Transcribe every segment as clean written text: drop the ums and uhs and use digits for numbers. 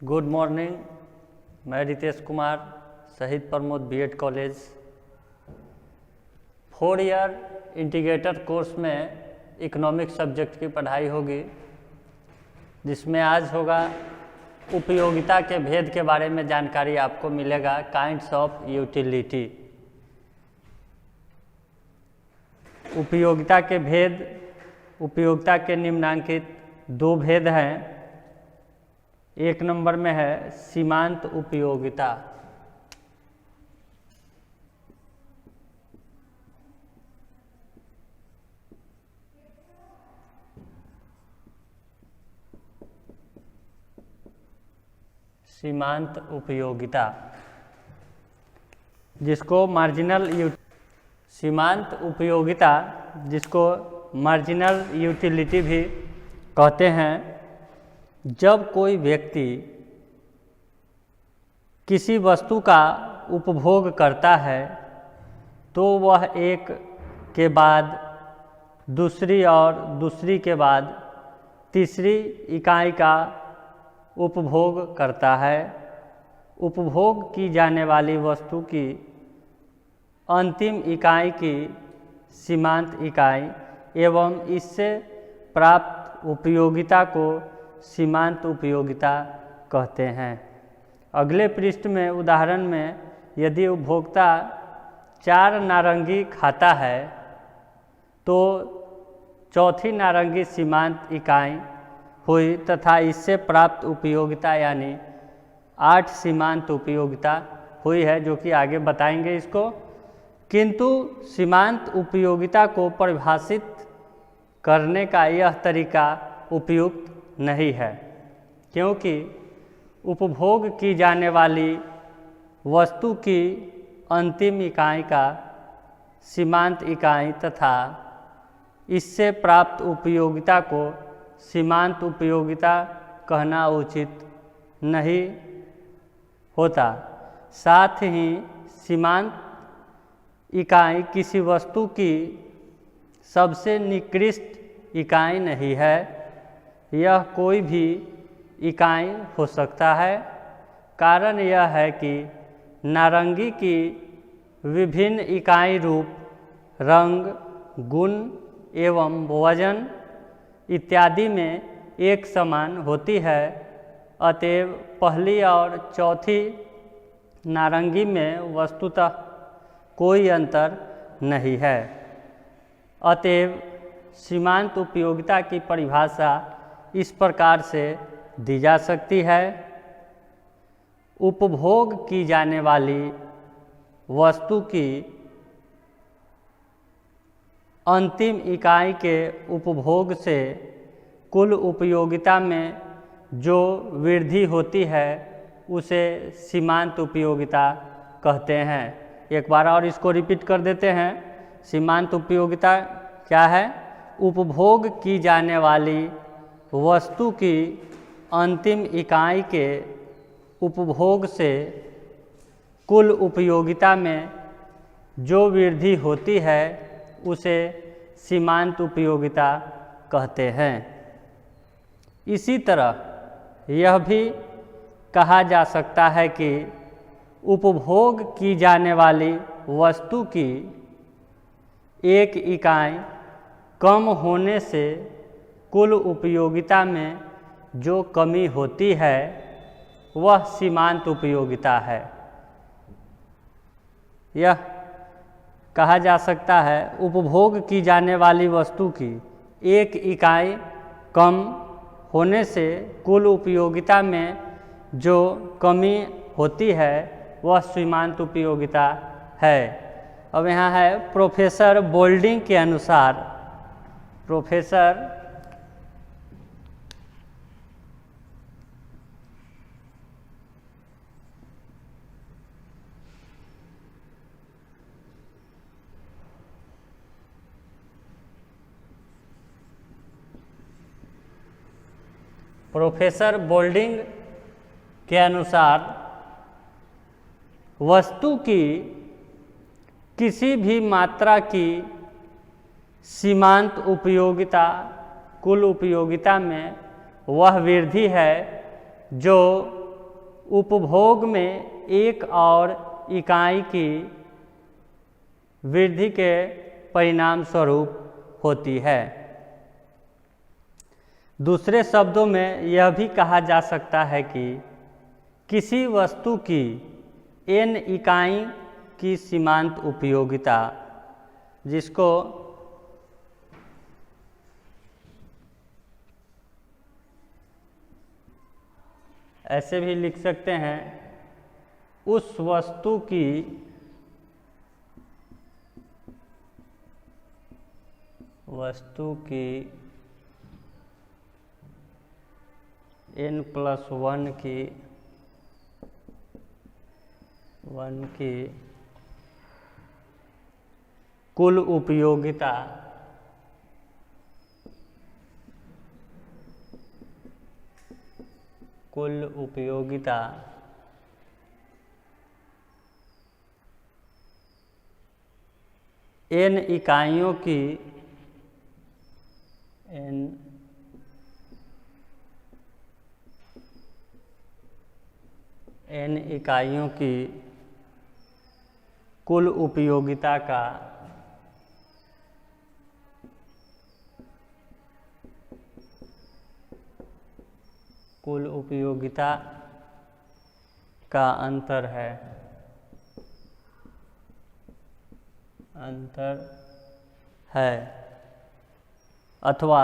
Good morning. मैं Ritesh Kumar, Shaheed Pramod B Ed college 4 year integrated course में economic subject की पढ़ाई होगी, जिसमें आज होगा उपयोगिता के भेद के बारे में जानकारी आपको मिलेगा। Kinds of utility. उपयोगिता के भेद, उपयोगिता के निम्नांकित 2 भेद हैं। एक नंबर में है सीमांत उपयोगिता। सीमांत उपयोगिता जिसको सीमांत उपयोगिता जिसको मार्जिनल यूटिलिटी भी कहते हैं। जब कोई व्यक्ति किसी वस्तु का उपभोग करता है तो वह एक के बाद दूसरी और दूसरी के बाद तीसरी इकाई का उपभोग करता है। उपभोग की जाने वाली वस्तु की अंतिम इकाई की सीमांत इकाई एवं इससे प्राप्त उपयोगिता को सीमांत उपयोगिता कहते हैं। अगले पृष्ठ में उदाहरण में यदि उपभोक्ता 4 नारंगी खाता है तो चौथी नारंगी सीमांत इकाई हुई तथा इससे प्राप्त उपयोगिता यानी 8 सीमांत उपयोगिता हुई है, जो कि आगे बताएंगे इसको। किंतु सीमांत उपयोगिता को परिभाषित करने का यह तरीका उपयुक्त नहीं है, क्योंकि उपभोग की जाने वाली वस्तु की अंतिम इकाई का सीमांत इकाई तथा इससे प्राप्त उपयोगिता को सीमांत उपयोगिता कहना उचित नहीं होता। साथ ही सीमांत इकाई किसी वस्तु की सबसे निकृष्ट इकाई नहीं है। यह कोई भी इकाई हो सकता है। कारण यह है कि नारंगी की विभिन्न इकाई रूप, रंग, गुण एवं वजन इत्यादि में एक समान होती है। अतएव पहली और चौथी नारंगी में वस्तुतः कोई अंतर नहीं है। अतएव सीमांत उपयोगिता की परिभाषा इस प्रकार से दी जा सकती है। उपभोग की जाने वाली वस्तु की अंतिम इकाई के उपभोग से कुल उपयोगिता में जो वृद्धि होती है उसे सीमांत उपयोगिता कहते हैं। एक बार और इसको रिपीट कर देते हैं। सीमांत उपयोगिता क्या है? उपभोग की जाने वाली वस्तु की अंतिम इकाई के उपभोग से कुल उपयोगिता में जो वृद्धि होती है उसे सीमांत उपयोगिता कहते हैं। इसी तरह यह भी कहा जा सकता है कि उपभोग की जाने वाली वस्तु की एक इकाई कम होने से कुल उपयोगिता में जो कमी होती है वह सीमांत उपयोगिता है। यह कहा जा सकता है उपभोग की जाने वाली वस्तु की एक इकाई कम होने से कुल उपयोगिता में जो कमी होती है वह सीमांत उपयोगिता है। अब यहाँ है प्रोफेसर बोल्डिंग के अनुसार, प्रोफेसर बोल्डिंग के अनुसार वस्तु की किसी भी मात्रा की सीमांत उपयोगिता कुल उपयोगिता में वह वृद्धि है जो उपभोग में एक और इकाई की वृद्धि के परिणाम स्वरूप होती है। दूसरे शब्दों में यह भी कहा जा सकता है कि किसी वस्तु की n इकाई की सीमांत उपयोगिता, जिसको ऐसे भी लिख सकते हैं, उस वस्तु की n+1 की कुल उपयोगिता n इकाइयों की n इकाइयों की कुल उपयोगिता का अंतर है अथवा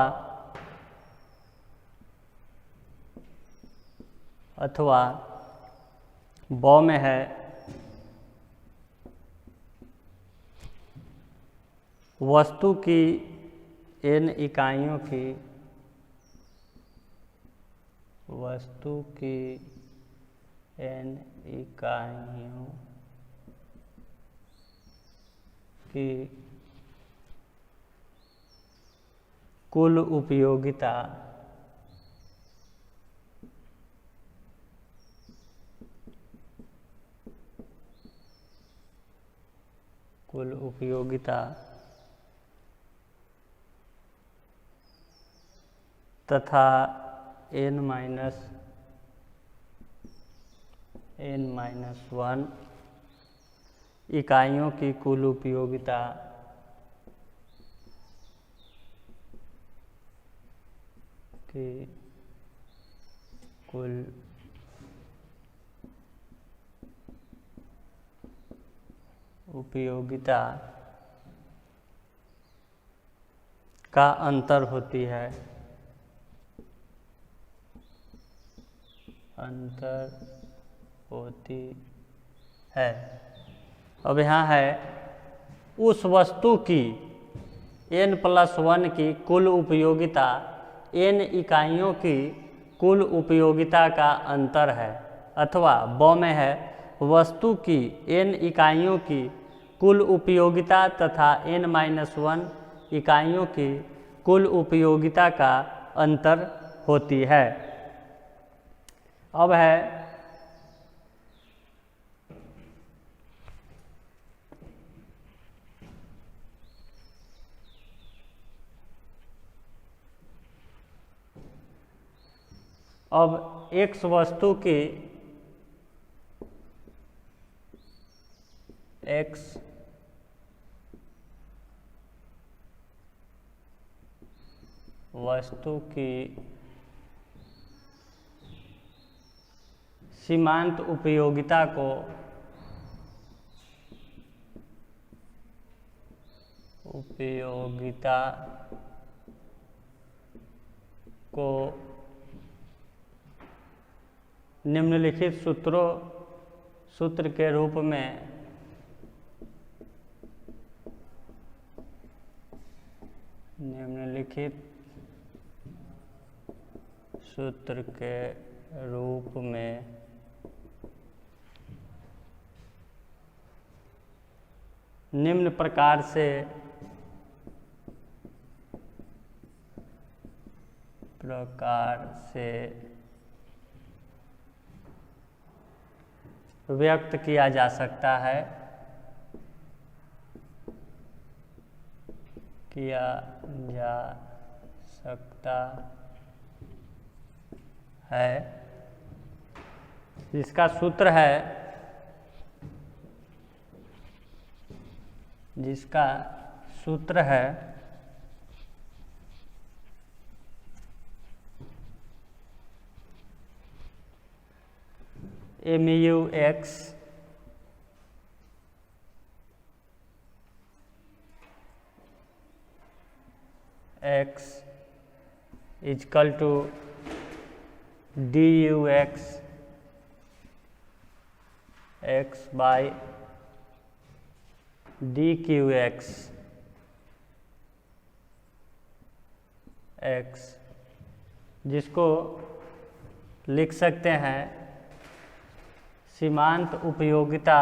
ब में है वस्तु की n इकाइयों की कुल उपयोगिता तथा n-1 इकाइयों की कुल उपयोगिता का अंतर होती है। अब यहाँ है उस वस्तु की n+1 की कुल उपयोगिता n इकाइयों की कुल उपयोगिता का अंतर है, अथवा ब में है वस्तु की n इकाइयों की कुल उपयोगिता तथा n-1 इकाइयों की कुल उपयोगिता का अंतर होती है। अब है अब x वस्तु की सीमांत उपयोगिता को निम्नलिखित सूत्र के रूप में निम्न प्रकार से व्यक्त किया जा सकता है जिसका सूत्र है MUX x is equal to DUX x by DQX x, जिसको लिख सकते हैं सीमांत उपयोगिता,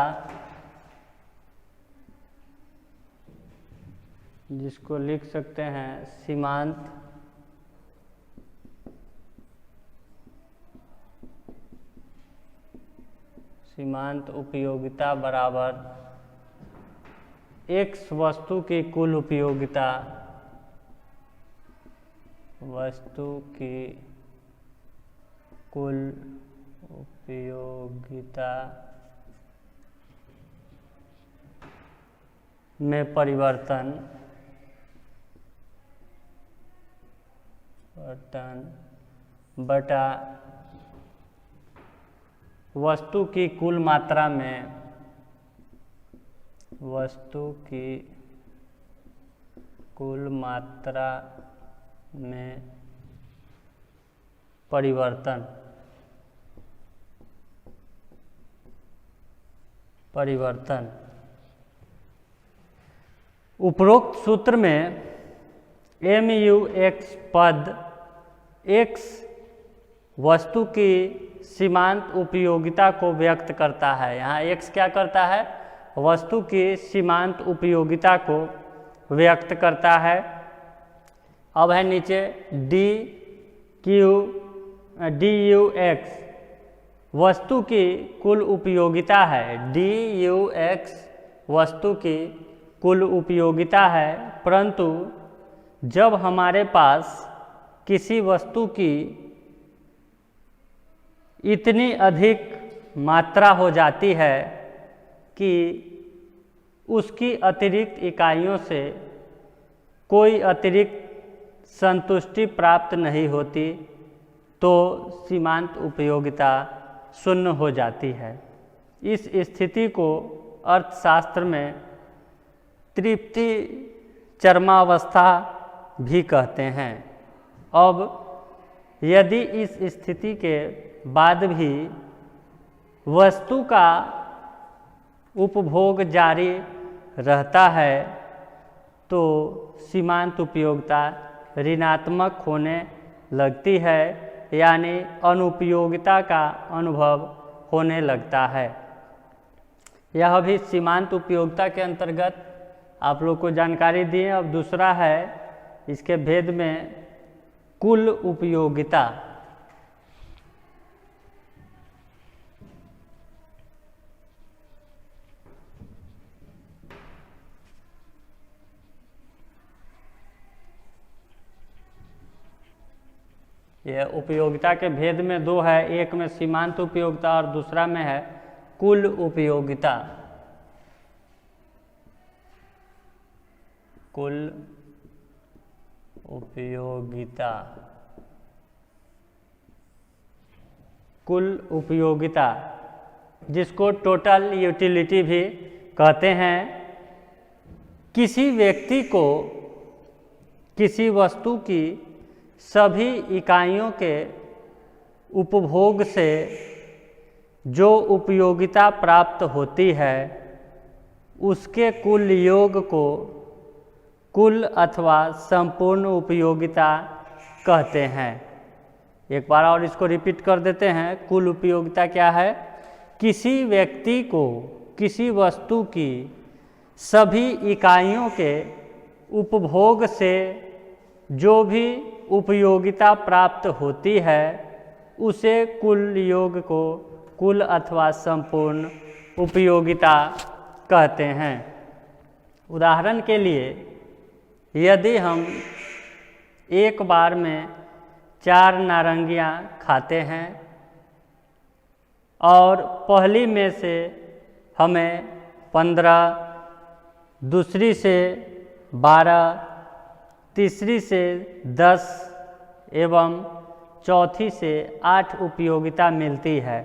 सीमांत उपयोगिता बराबर x वस्तु की कुल उपयोगिता, में परिवर्तन बटा वस्तु की कुल मात्रा में परिवर्तन। उपरोक्त सूत्र में MUX पद x वस्तु की सीमांत उपयोगिता को व्यक्त करता है। यहाँ x क्या करता है? वस्तु की सीमांत उपयोगिता को व्यक्त करता है। अब है नीचे DUX वस्तु की कुल उपयोगिता है। DUX वस्तु की कुल उपयोगिता है, परंतु जब हमारे पास किसी वस्तु की इतनी अधिक मात्रा हो जाती है कि उसकी अतिरिक्त इकाइयों से कोई अतिरिक्त संतुष्टि प्राप्त नहीं होती, तो सीमांत उपयोगिता शून्य हो जाती है। इस स्थिति को अर्थशास्त्र में तृप्ति चरमावस्था भी कहते हैं। अब यदि इस स्थिति के बाद भी वस्तु का उपभोग जारी रहता है तो सीमांत उपयोगिता ऋणात्मक होने लगती है, यानी अनुपयोगिता का अनुभव होने लगता है। यह भी सीमांत उपयोगिता के अंतर्गत आप लोग को जानकारी दी है। अब दूसरा है इसके भेद में कुल उपयोगिता। यह उपयोगिता के भेद में दो है, एक में सीमांत उपयोगिता और दूसरा में है कुल उपयोगिता। कुल उपयोगिता जिसको टोटल यूटिलिटी भी कहते हैं। किसी व्यक्ति को किसी वस्तु की सभी इकाइयों के उपभोग से जो उपयोगिता प्राप्त होती है उसके कुल योग को कुल अथवा संपूर्ण उपयोगिता कहते हैं। एक बार और इसको रिपीट कर देते हैं। कुल उपयोगिता क्या है? किसी व्यक्ति को किसी वस्तु की सभी इकाइयों के उपभोग से जो भी उपयोगिता प्राप्त होती है उसे कुल योग को कुल अथवा संपूर्ण उपयोगिता कहते हैं। उदाहरण के लिए यदि हम एक बार में 4 नारंगियाँ खाते हैं और पहली में से हमें 15, दूसरी से 12, तीसरी से 10 एवं चौथी से 8 उपयोगिता मिलती है।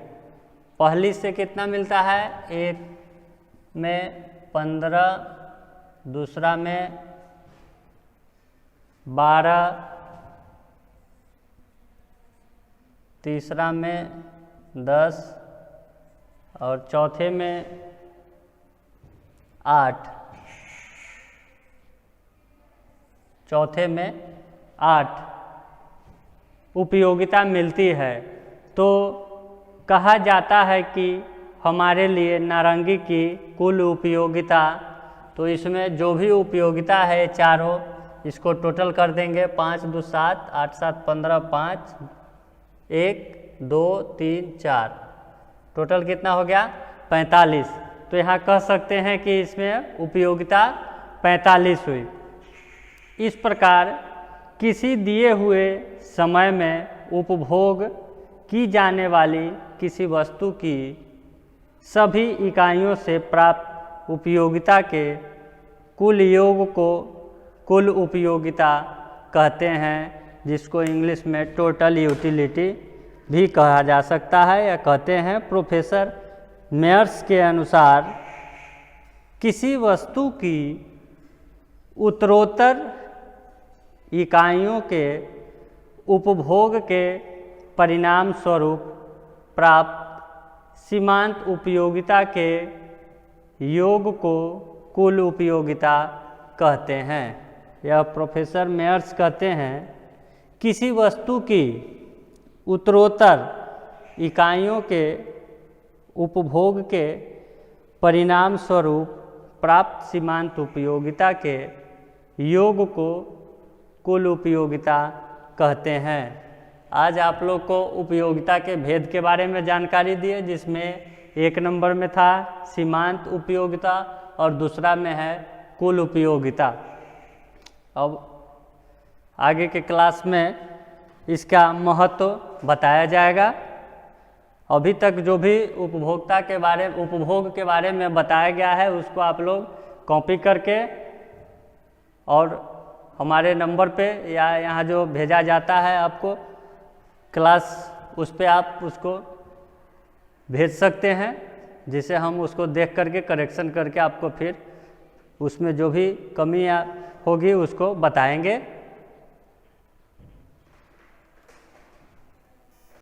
पहली से कितना मिलता है? एक में 15, दूसरा में 12, तीसरा में 10 और चौथे में 8। चौथे में 8 उपयोगिता मिलती है। तो कहा जाता है कि हमारे लिए नारंगी की कुल उपयोगिता, तो इसमें जो भी उपयोगिता है चारों, इसको टोटल कर देंगे। 5 2 7, 8 7 15, 5 1 2 3 4, टोटल कितना हो गया? 45। तो यहाँ कह सकते हैं कि इसमें उपयोगिता 45 हुई। इस प्रकार किसी दिए हुए समय में उपभोग की जाने वाली किसी वस्तु की सभी इकाइयों से प्राप्त उपयोगिता के कुल योग को कुल उपयोगिता कहते हैं, जिसको इंग्लिश में टोटल यूटिलिटी भी कहा जा सकता है या कहते हैं। प्रोफेसर मेयर्स के अनुसार किसी वस्तु की उत्तरोत्तर इकाइयों के उपभोग के परिणाम स्वरूप प्राप्त सीमांत उपयोगिता के योग को कुल उपयोगिता कहते हैं। यह प्रोफेसर मेयर्स कहते हैं किसी वस्तु की उत्तरोत्तर इकाइयों के उपभोग के परिणाम स्वरूप प्राप्त सीमांत उपयोगिता के योग को कुल उपयोगिता कहते हैं। आज आप लोग को उपयोगिता के भेद के बारे में जानकारी दिए, जिसमें 1 नंबर में था सीमांत उपयोगिता और दूसरा में है कुल उपयोगिता। अब आगे के क्लास में इसका महत्व बताया जाएगा। अभी तक जो भी उपभोग के बारे में बताया गया है, उसको आप लोग कॉपी करके और हमारे नंबर पे या यहाँ जो भेजा जाता है आपको क्लास, उस पे आप उसको भेज सकते हैं, जिसे हम उसको देख करके करेक्शन करके आपको फिर उसमें जो भी कमियाँ होगी उसको बताएंगे।